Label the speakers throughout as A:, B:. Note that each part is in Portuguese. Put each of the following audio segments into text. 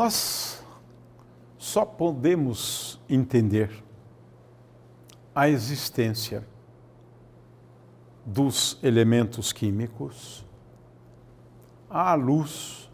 A: Nós só podemos entender a existência dos elementos químicos à luz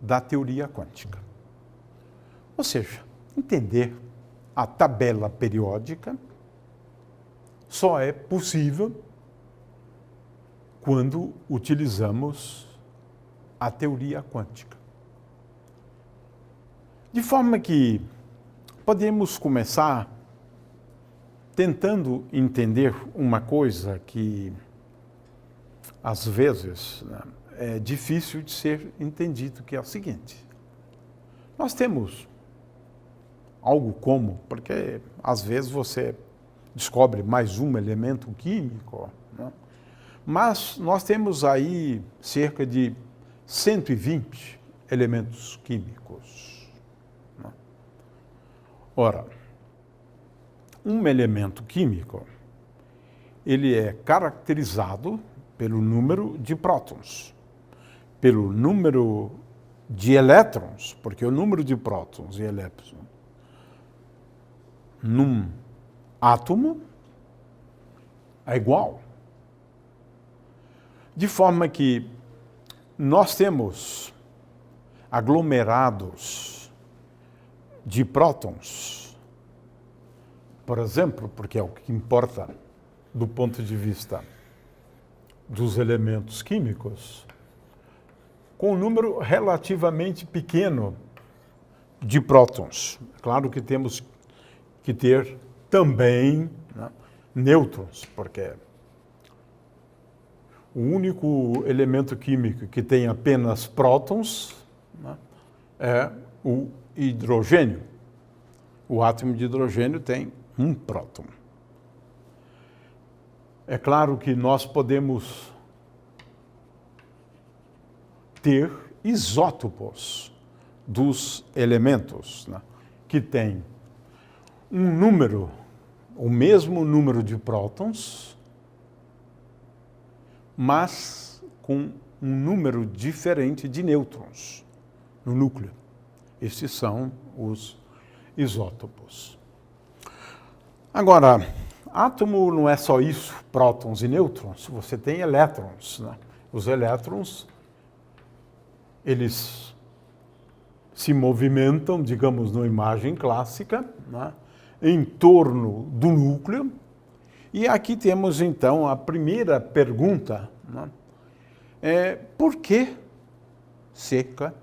A: da teoria quântica. Ou seja, entender a tabela periódica só é possível quando utilizamos a teoria quântica. De forma que podemos começar tentando entender uma coisa que, às vezes, né, é difícil de ser entendido, que é o seguinte. Nós temos algo como, porque às vezes você descobre mais um elemento químico, né? Mas nós temos aí cerca de 120 elementos químicos. Né? Ora, um elemento químico, ele é caracterizado pelo número de prótons, pelo número de elétrons, porque o número de prótons e elétrons num átomo é igual. De forma que nós temos aglomerados de prótons, por exemplo, porque é o que importa do ponto de vista dos elementos químicos, com um número relativamente pequeno de prótons. Claro que temos que ter também, né, nêutrons, porque o único elemento químico que tem apenas prótons, né, é o hidrogênio. O átomo de hidrogênio tem um próton. É claro que nós podemos ter isótopos dos elementos, né, que têm um número, o mesmo número de prótons, mas com um número diferente de nêutrons no núcleo. Estes são os isótopos. Agora, átomo não é só isso, prótons e nêutrons, você tem elétrons, né? Os elétrons, eles se movimentam, digamos, numa imagem clássica, né, em torno do núcleo. E aqui temos, então, a primeira pergunta, né, por que cerca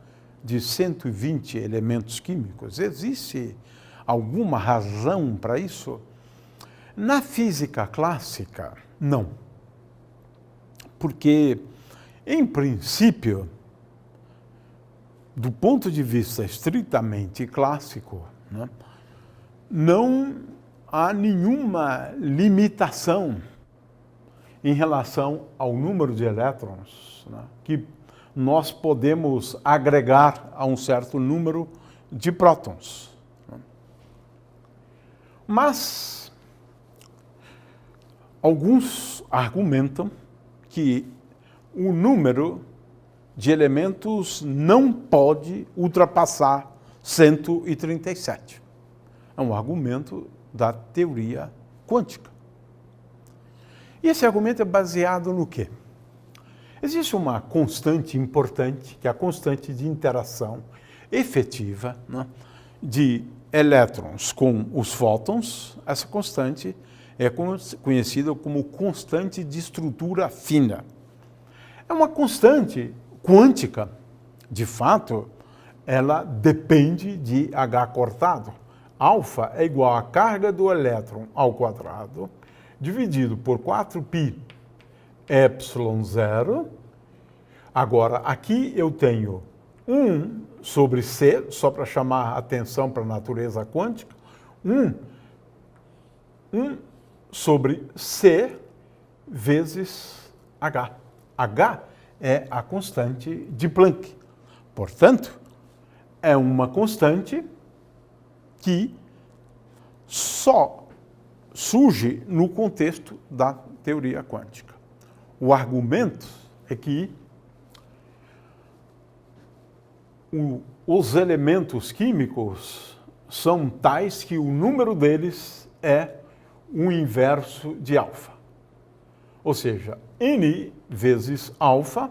A: de 120 elementos químicos? Existe alguma razão para isso? Na física clássica, não. Porque, em princípio, do ponto de vista estritamente clássico, né, não há nenhuma limitação em relação ao número de elétrons, né, que nós podemos agregar a um certo número de prótons. Mas alguns argumentam que o número de elementos não pode ultrapassar 137. É um argumento da teoria quântica. E esse argumento é baseado no quê? Existe uma constante importante, que é a constante de interação efetiva, né, de elétrons com os fótons. Essa constante é conhecida como constante de estrutura fina. É uma constante quântica. De fato, ela depende de H cortado. Alfa é igual à carga do elétron ao quadrado, dividido por 4π epsilon zero. Agora, aqui eu tenho 1 sobre C, só para chamar a atenção para a natureza quântica, 1 sobre C vezes H. H é a constante de Planck. Portanto, é uma constante que só surge no contexto da teoria quântica. O argumento é que os elementos químicos são tais que o número deles é o inverso de alfa. Ou seja, N vezes alfa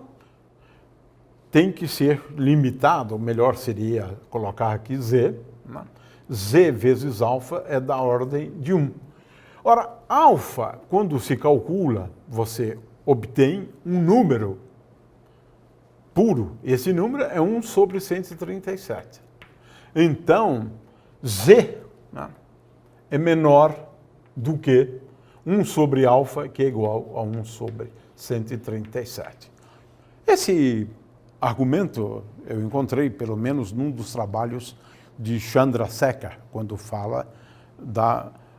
A: tem que ser limitado, melhor seria colocar aqui Z, né? Z vezes alfa é da ordem de 1. Ora, alfa, quando se calcula, você obtém um número puro. Esse número é 1 sobre 137. Então, Z, né, é menor do que 1 sobre alfa, que é igual a 1 sobre 137. Esse argumento eu encontrei, pelo menos, num dos trabalhos de Chandrasekhar, quando fala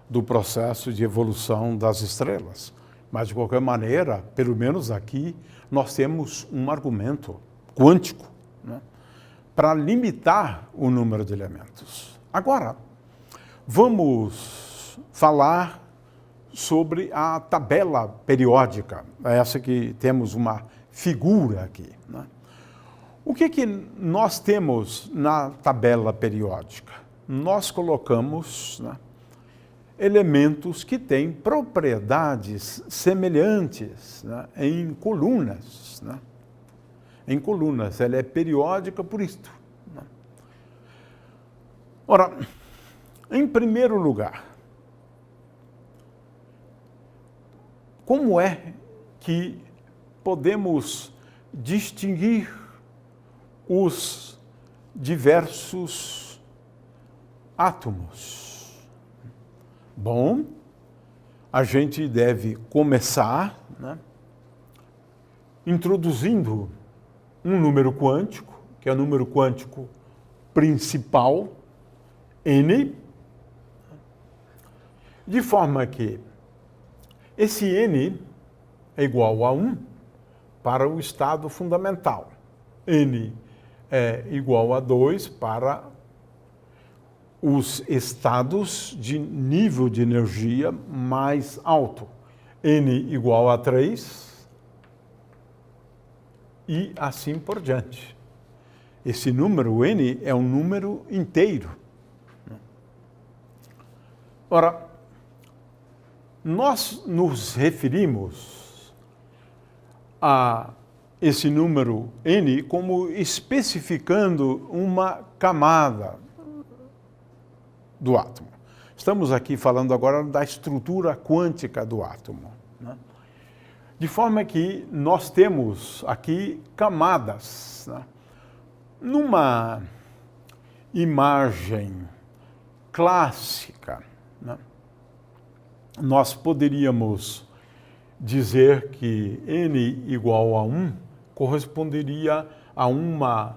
A: do processo de evolução das estrelas. Mas, de qualquer maneira, pelo menos aqui, nós temos um argumento quântico, né, para limitar o número de elementos. Agora, vamos falar sobre a tabela periódica, essa que temos uma figura aqui, né? O que nós temos na tabela periódica? Nós colocamos, né, elementos que têm propriedades semelhantes, né, em colunas, né? Em colunas, ela é periódica por isto, né? Ora, em primeiro lugar, como é que podemos distinguir os diversos átomos? Bom, a gente deve começar, né, introduzindo um número quântico, que é o número quântico principal, N, de forma que esse N é igual a 1 para o estado fundamental. N é igual a 2 para os estados de nível de energia mais alto. N igual a 3 e assim por diante. Esse número N é um número inteiro. Ora, nós nos referimos a esse número N como especificando uma camada do átomo. Estamos aqui falando agora da estrutura quântica do átomo, né? De forma que nós temos aqui camadas, né? Numa imagem clássica, né, nós poderíamos dizer que N igual a 1 corresponderia a uma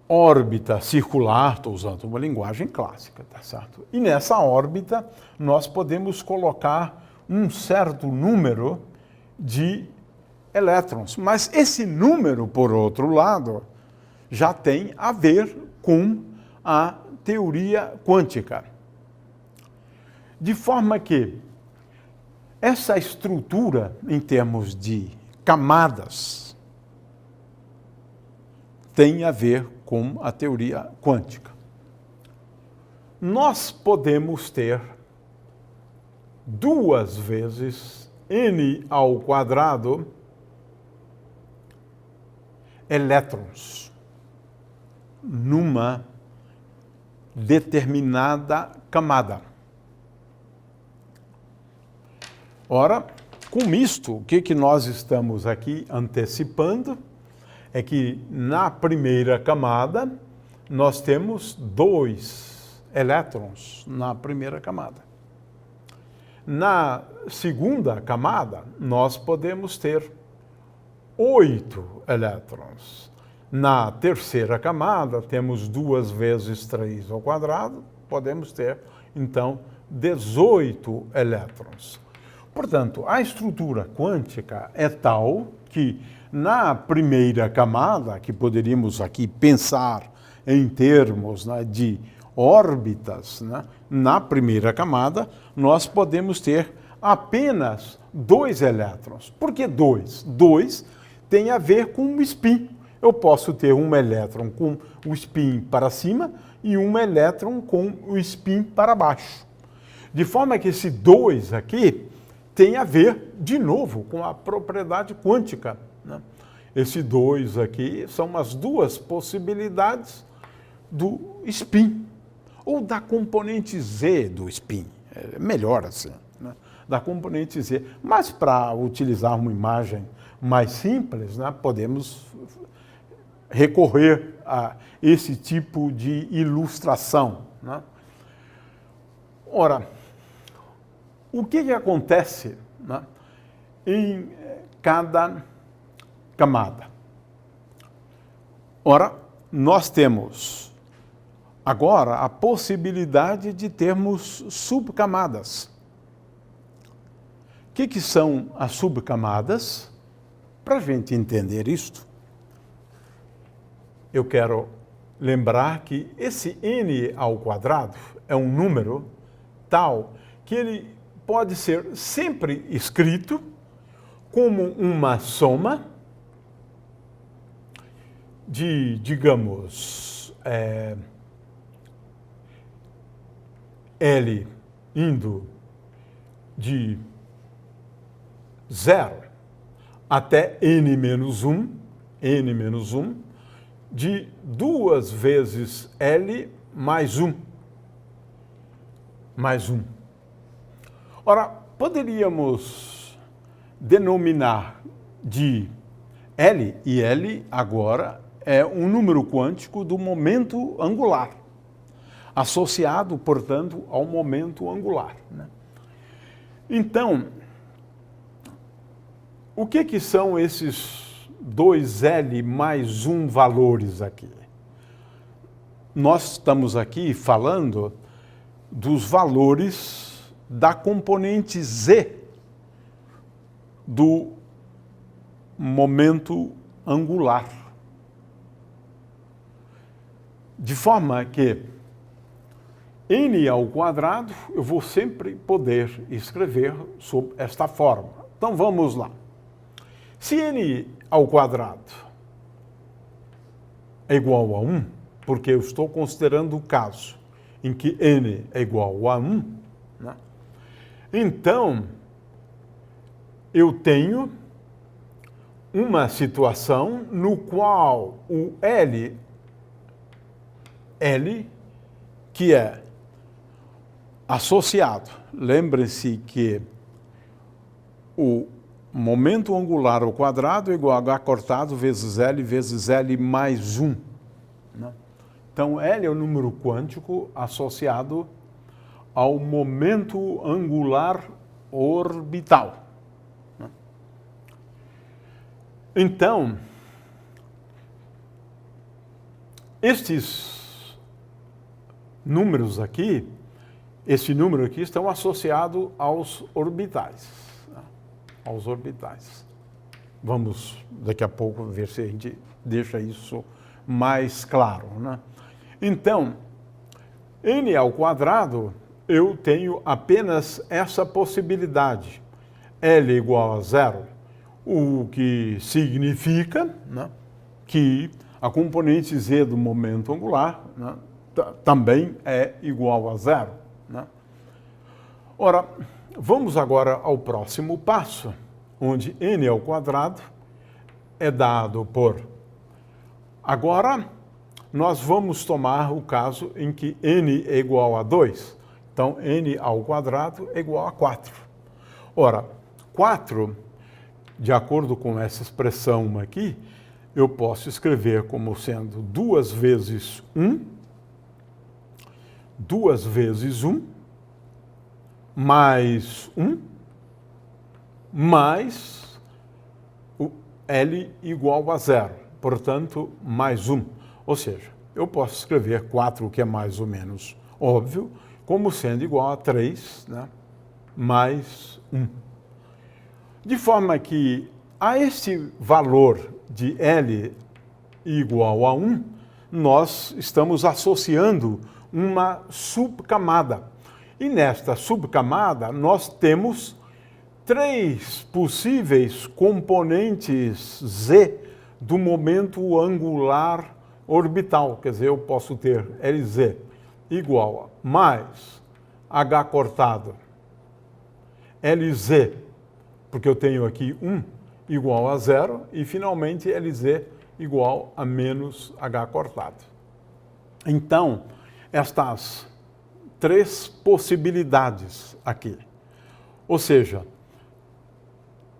A: órbita circular, estou usando uma linguagem clássica, tá certo? E nessa órbita nós podemos colocar um certo número de elétrons. Mas esse número, por outro lado, já tem a ver com a teoria quântica. De forma que essa estrutura, em termos de camadas, tem a ver com a teoria quântica. Nós podemos ter 2 vezes n ao quadrado elétrons numa determinada camada. Ora, com isto, o que nós estamos aqui antecipando é que na primeira camada nós temos 2 elétrons na primeira camada. Na segunda camada, nós podemos ter 8 elétrons. Na terceira camada, temos 2 vezes 3 ao quadrado, podemos ter, então, 18 elétrons. Portanto, a estrutura quântica é tal que, na primeira camada, que poderíamos aqui pensar em termos, né, de órbitas, né, na primeira camada, nós podemos ter apenas 2 elétrons. Por que 2? 2 tem a ver com um spin. eu posso ter um elétron com o spin para cima e um elétron com o spin para baixo. De forma que esse 2 aqui tem a ver, de novo, com a propriedade quântica, né? Esse 2 aqui são as duas possibilidades do spin, ou da componente Z do spin. É melhor assim, né? Da componente Z. Mas para utilizar uma imagem mais simples, né, podemos recorrer a esse tipo de ilustração, né? Ora, o que acontece, né, em cada camada? Ora, nós temos agora a possibilidade de termos subcamadas. O que são as subcamadas? Para a gente entender isto, eu quero lembrar que esse n ao quadrado é um número tal que ele pode ser sempre escrito como uma soma de, digamos, L indo de 0 até n-1, de 2 vezes L mais 1. Ora, poderíamos denominar de L, e L agora é um número quântico do momento angular, associado, portanto, ao momento angular, né? Então, o que são esses 2L mais 1 valores aqui? Nós estamos aqui falando dos valores da componente Z do momento angular. De forma que n ao quadrado eu vou sempre poder escrever sob esta forma. Então vamos lá. Se n ao quadrado é igual a 1, porque eu estou considerando o caso em que n é igual a 1, né? Então eu tenho uma situação no qual o L, que é associado, lembre-se que o momento angular ao quadrado é igual a h cortado vezes L mais 1. Né? Então, L é o número quântico associado ao momento angular orbital. Né? Então, estes números aqui, esse número aqui estão associados aos orbitais. Aos orbitais. Vamos, daqui a pouco, ver se a gente deixa isso mais claro, né? Então, n ao quadrado, eu tenho apenas essa possibilidade. L igual a 0, o que significa, né, que a componente Z do momento angular, né, também é igual a 0. Né? Ora, vamos agora ao próximo passo, onde n ao quadrado é dado por... Agora, nós vamos tomar o caso em que n é igual a 2. Então, n ao quadrado é igual a 4. Ora, 4, de acordo com essa expressão aqui, eu posso escrever como sendo 2 vezes 1, 2 vezes 1, mais 1, mais o L igual a 0, portanto, mais 1. Ou seja, eu posso escrever 4, que é mais ou menos óbvio, como sendo igual a 3, né, mais 1. De forma que a este valor de L igual a 1, nós estamos associando uma subcamada. E nesta subcamada, nós temos 3 possíveis componentes Z do momento angular orbital. Quer dizer, eu posso ter Lz igual a mais h cortado Lz, porque eu tenho aqui 1 igual a 0, e finalmente Lz igual a menos h cortado. Então, estas três possibilidades aqui. Ou seja,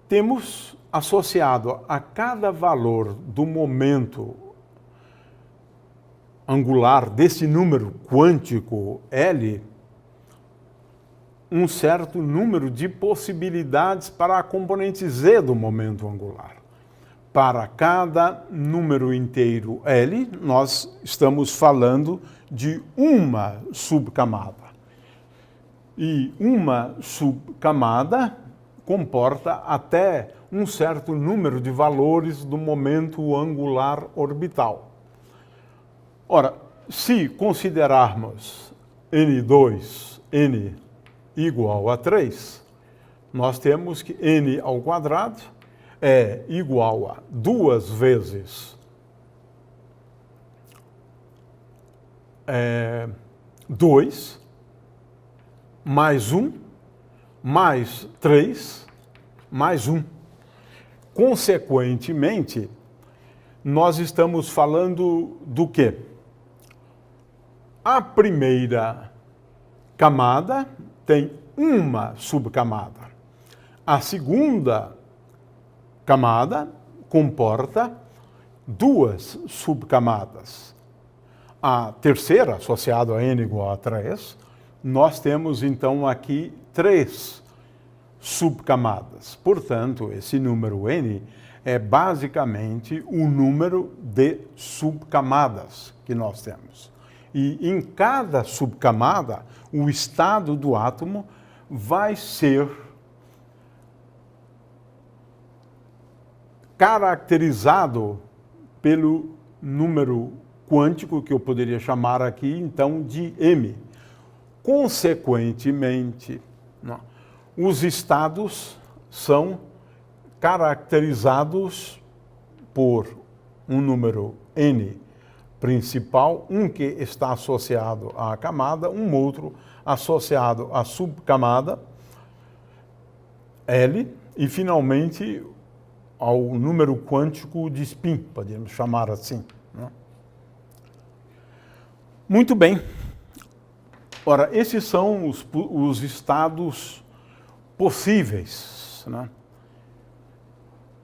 A: temos associado a cada valor do momento angular desse número quântico L um certo número de possibilidades para a componente z do momento angular. Para cada número inteiro L, nós estamos falando de uma subcamada. E uma subcamada comporta até um certo número de valores do momento angular orbital. Ora, se considerarmos N2, N igual a 3, nós temos que N ao quadrado é igual a 2 vezes 2, mais 1, mais 3, mais 1. Consequentemente, nós estamos falando do quê? A primeira camada tem uma subcamada. A segunda camada comporta duas subcamadas. A terceira, associada a n igual a 3, nós temos então aqui 3 subcamadas. Portanto, esse número n é basicamente o número de subcamadas que nós temos. E em cada subcamada, o estado do átomo vai ser caracterizado pelo número quântico, que eu poderia chamar aqui, então, de m. Consequentemente, os estados são caracterizados por um número n principal, um que está associado à camada, um outro associado à subcamada L, e finalmente ao número quântico de spin, podemos chamar assim. Muito bem. Ora, esses são os estados possíveis, né?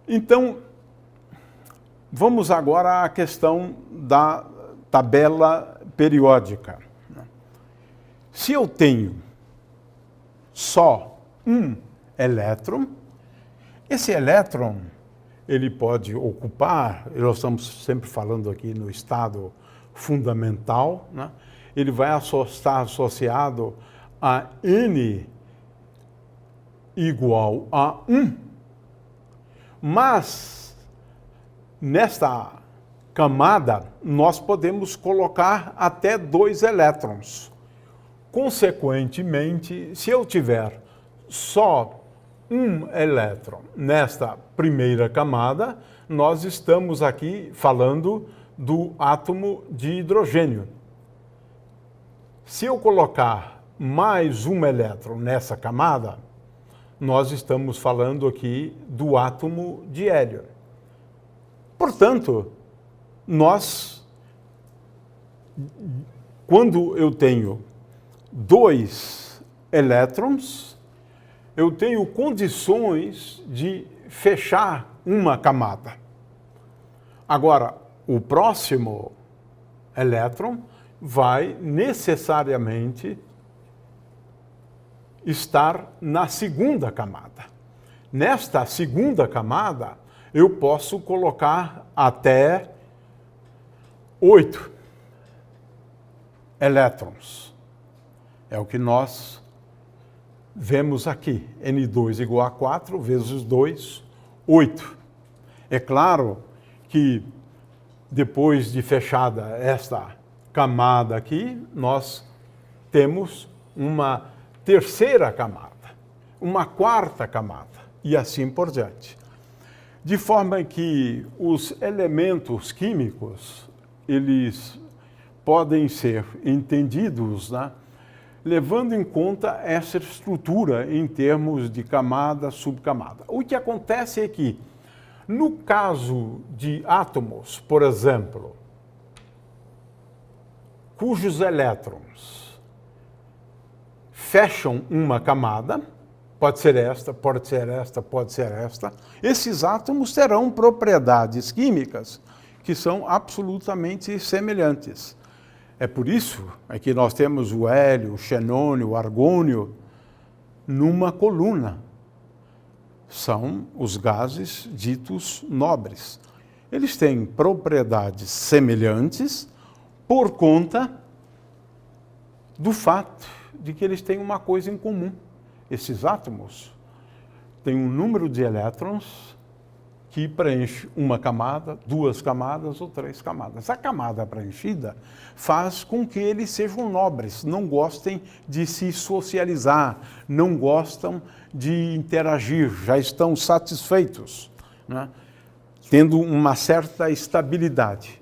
A: Então, vamos agora à questão da tabela periódica. Se eu tenho só um elétron, esse elétron ele pode ocupar, nós estamos sempre falando aqui no estado fundamental, né? Ele vai estar associado a n igual a 1, mas nesta camada nós podemos colocar até 2 elétrons. Consequentemente, se eu tiver só um elétron nesta primeira camada, nós estamos aqui falando do átomo de hidrogênio. Se eu colocar mais um elétron nessa camada, nós estamos falando aqui do átomo de hélio. Portanto, quando eu tenho 2 elétrons, eu tenho condições de fechar uma camada. Agora, o próximo elétron vai necessariamente estar na segunda camada. Nesta segunda camada, eu posso colocar até 8 elétrons. É o que nós vemos aqui. N2 igual a 4 vezes 2, 8. É claro que depois de fechada esta camada aqui, nós temos uma terceira camada, uma quarta camada, e assim por diante. De forma que os elementos químicos, eles podem ser entendidos, né, levando em conta essa estrutura em termos de camada, subcamada. O que acontece é que, no caso de átomos, por exemplo, cujos elétrons fecham uma camada, pode ser esta, pode ser esta, pode ser esta, esses átomos terão propriedades químicas que são absolutamente semelhantes. É por isso que nós temos o hélio, o xenônio, o argônio numa coluna. São os gases ditos nobres. Eles têm propriedades semelhantes por conta do fato de que eles têm uma coisa em comum. Esses átomos têm um número de elétrons que preenche uma camada, duas camadas ou três camadas. A camada preenchida faz com que eles sejam nobres, não gostem de se socializar, não gostam de interagir, já estão satisfeitos, né? Tendo uma certa estabilidade.